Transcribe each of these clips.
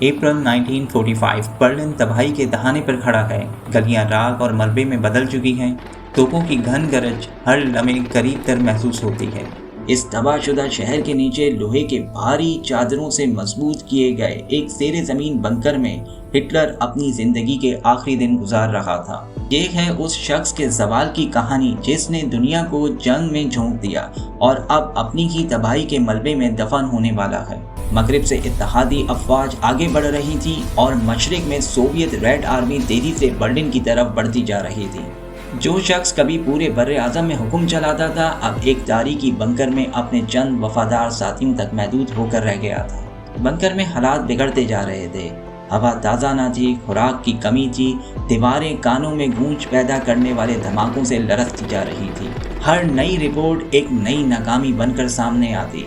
अप्रैल 1945 Berlin तबाही के दहाने पर खड़ा है। गलियां राख और मलबे में बदल चुकी हैं। तोपों की घन गरज हर लम्हे करीब तर महसूस होती है। इस तबाहशुदा शहर के नीचे लोहे के भारी चादरों से मजबूत किए गए एक ज़ेरे ज़मीन बंकर में हिटलर अपनी जिंदगी के आखिरी दिन गुजार रहा था। ये है उस शख्स के ज़वाल की कहानी जिसने दुनिया को जंग में झोंक दिया और अब अपनी ही तबाही के मलबे में दफन होने वाला है। मगरिब से इत्तेहादी अफवाज आगे बढ़ रही थी और मशरिक में सोवियत रेड आर्मी तेजी से बर्लिन की तरफ बढ़ती जा रही थी। जो शख्स कभी पूरे बर्रे आज़म में हुक्म चलाता था, अब एक तारीकी बंकर में अपने चंद वफादार साथियों तक महदूद होकर रह गया था। बंकर में हालात बिगड़ते जा रहे थे। हवा ताज़ा न थी, खुराक की कमी थी, दीवारें कानों में गूंज पैदा करने वाले धमाकों से लरसती जा रही थी। हर नई रिपोर्ट एक नई नाकामी बनकर सामने आती।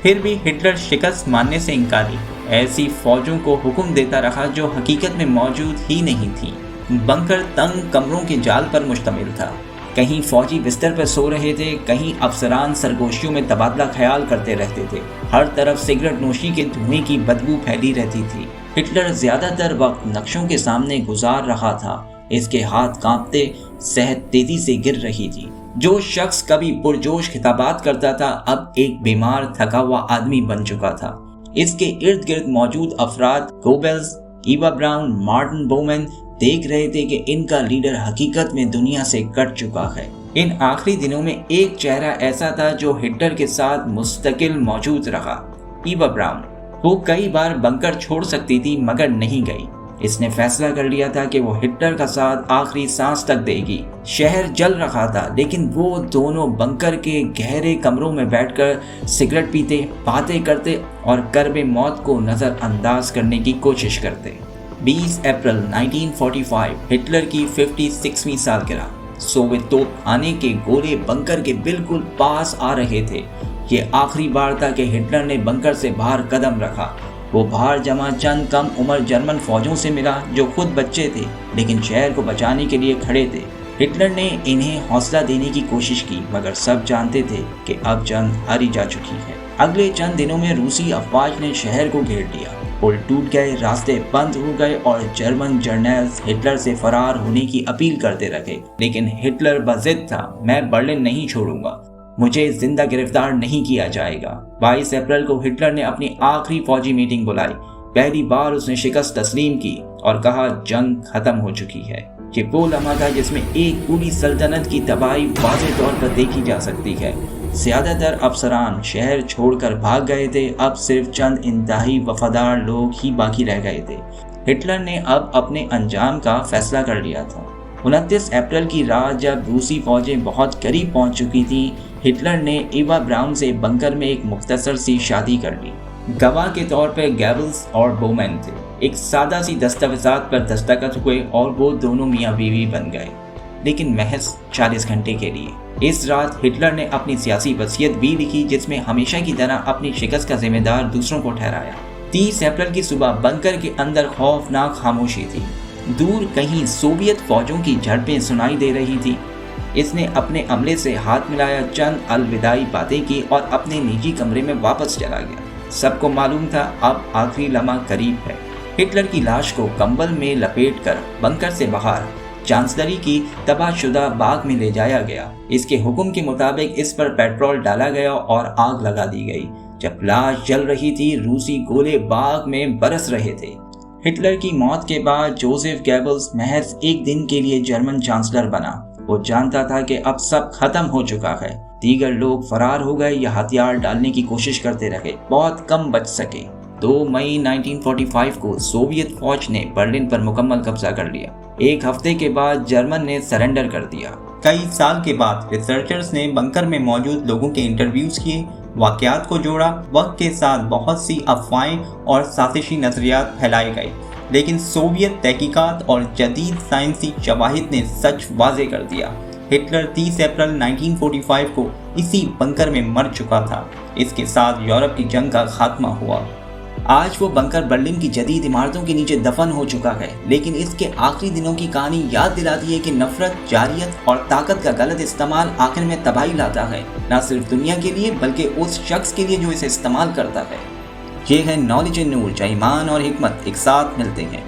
फिर भी हिटलर शिकस्त मानने से इनकारी ऐसी फौजों को हुक्म देता रहा जो हकीकत में मौजूद ही नहीं थी। बंकर तंग कमरों के जाल पर मुश्तमिल था। कहीं फौजी बिस्तर पर सो रहे थे, कहीं अफसरान सरगोशियों में तबादला ख्याल करते रहते थे। हर तरफ सिगरेट नोशी के धुएं की बदबू फैली रहती थी। हिटलर ज्यादातर वक्त नक्शों के सामने गुजार रहा था। इसके हाथ कांपते, सेहत तेजी से गिर रही थी। जो शख्स कभी पुरजोश खिताबात करता था, अब एक बीमार थका हुआ आदमी बन चुका था। इसके इर्द गिर्द मौजूद अफराद Goebbels, Eva brown, Martin Bowman देख रहे थे कि इनका लीडर हकीकत में दुनिया से कट चुका है। इन आखिरी दिनों में एक चेहरा ऐसा था जो हिटलर के साथ मुस्तकिल मौजूद रहा, ईवा ब्राउन। वो कई बार बंकर छोड़ सकती थी मगर नहीं गई। इसने फैसला कर लिया था कि वो हिटलर का साथ आखिरी सांस तक देगी। शहर जल रहा था लेकिन वो दोनों बंकर के गहरे कमरों में बैठकर सिगरेट पीते, बातें करते और कर्ब मौत को नजरअंदाज करने की कोशिश करते। 20 अप्रैल 1945 हिटलर की 56वीं सालगिरह। सोवियत तोपखाने के गोले बंकर के बिल्कुल पास आ रहे थे। ये आखिरी बार था कि हिटलर ने बंकर से बाहर कदम रखा। वो बाहर जमा चंद कम उम्र जर्मन फौजों से मिला जो खुद बच्चे थे लेकिन शहर को बचाने के लिए खड़े थे। हिटलर ने इन्हें हौसला देने की कोशिश की मगर सब जानते थे कि अब जंग हारी जा चुकी है। अगले चंद दिनों में रूसी अफवाज ने शहर को घेर लिया। पुल टूट गए, रास्ते बंद हो गए और जर्मन जर्नल्स हिटलर से फरार होने की अपील करते रहे। लेकिन हिटलर बज़िद था, मैं बर्लिन नहीं छोड़ूंगा, मुझे जिंदा गिरफ्तार नहीं किया जाएगा। 22 अप्रैल को हिटलर ने अपनी आखिरी फौजी मीटिंग बुलाई। पहली बार उसने शिकस्त तस्लीम की और कहा जंग खत्म हो चुकी है। ये वो लम्हा था जिसमें एक पूरी सल्तनत की तबाही वाज़ेह तौर पर देखी जा सकती है। ज्यादातर अफसरान शहर छोड़कर भाग गए थे। अब सिर्फ चंद इंतहाई वफादार लोग ही बाकी रह गए थे। हिटलर ने अब अपने अंजाम का फैसला कर लिया था। 29 अप्रैल की रात जब रूसी फौजें बहुत करीब पहुंच चुकी थी, हिटलर ने ईवा ब्राउन से बंकर में एक मुख्तसर सी शादी कर ली। गवाह के तौर पर गैबल्स और बोमैन थे। एक सादा सी दस्तावेजात पर दस्तखत हुए और वो दोनों मियाँ बीवी बन गए, लेकिन महज 40 घंटे के लिए। इस रात हिटलर ने अपनी सियासी वसीयत भी लिखी जिसमें हमेशा की तरह अपनी शिकस्त का जिम्मेदार दूसरों को ठहराया। 30 अप्रैल की सुबह बंकर के अंदर खौफनाक खामोशी थी। दूर कहीं सोवियत फौजों की झड़पें सुनाई दे रही थी। इसने अपने अमले से हाथ मिलाया, चंद अलविदाई बातें की और अपने निजी कमरे में वापस चला गया। सबको मालूम था अब आखिरी लम्हा करीब है। हिटलर की लाश को कंबल में लपेटकर बंकर से बाहर चांसलरी की तबाहशुदा बाग में ले जाया गया। इसके हुक्म के मुताबिक इस पर पेट्रोल डाला गया और आग लगा दी गई। जब लाश जल रही थी, रूसी गोले बाग में बरस रहे थे। हिटलर की मौत के बाद जोसेफ गैबल्स महज एक दिन के लिए जर्मन चांसलर बना। वो जानता था कि अब सब खत्म हो चुका है। दीगर लोग फरार हो गए या हथियार डालने की कोशिश करते रहे, बहुत कम बच सके। 2 मई 1945 को सोवियत फौज ने बर्लिन पर मुकम्मल कब्जा कर लिया। एक हफ्ते के बाद जर्मन ने सरेंडर कर दिया। कई साल के बाद रिसर्चर्स ने बंकर में मौजूद लोगों के इंटरव्यूज किए, वाकयात को जोड़ा। वक्त के साथ बहुत सी अफवाहें और साजिशी नजरियात फैलाए गए, लेकिन सोवियत तहकीकात और जदीद साइंसी शवाहिद ने सच वाज़े कर दिया। हिटलर 30 अप्रैल 1945 को इसी बंकर में मर चुका था। इसके साथ यूरोप की जंग का खात्मा हुआ। आज वो बंकर बर्लिन की जदीद इमारतों के नीचे दफन हो चुका है, लेकिन इसके आखिरी दिनों की कहानी याद दिलाती है कि नफरत, जारियत और ताकत का गलत इस्तेमाल आखिर में तबाही लाता है, न सिर्फ दुनिया के लिए बल्कि उस शख्स के लिए जो इसे इस्तेमाल करता है। یہ ہے نالج نور، جہاں ایمان اور حکمت ایک ساتھ ملتے ہیں۔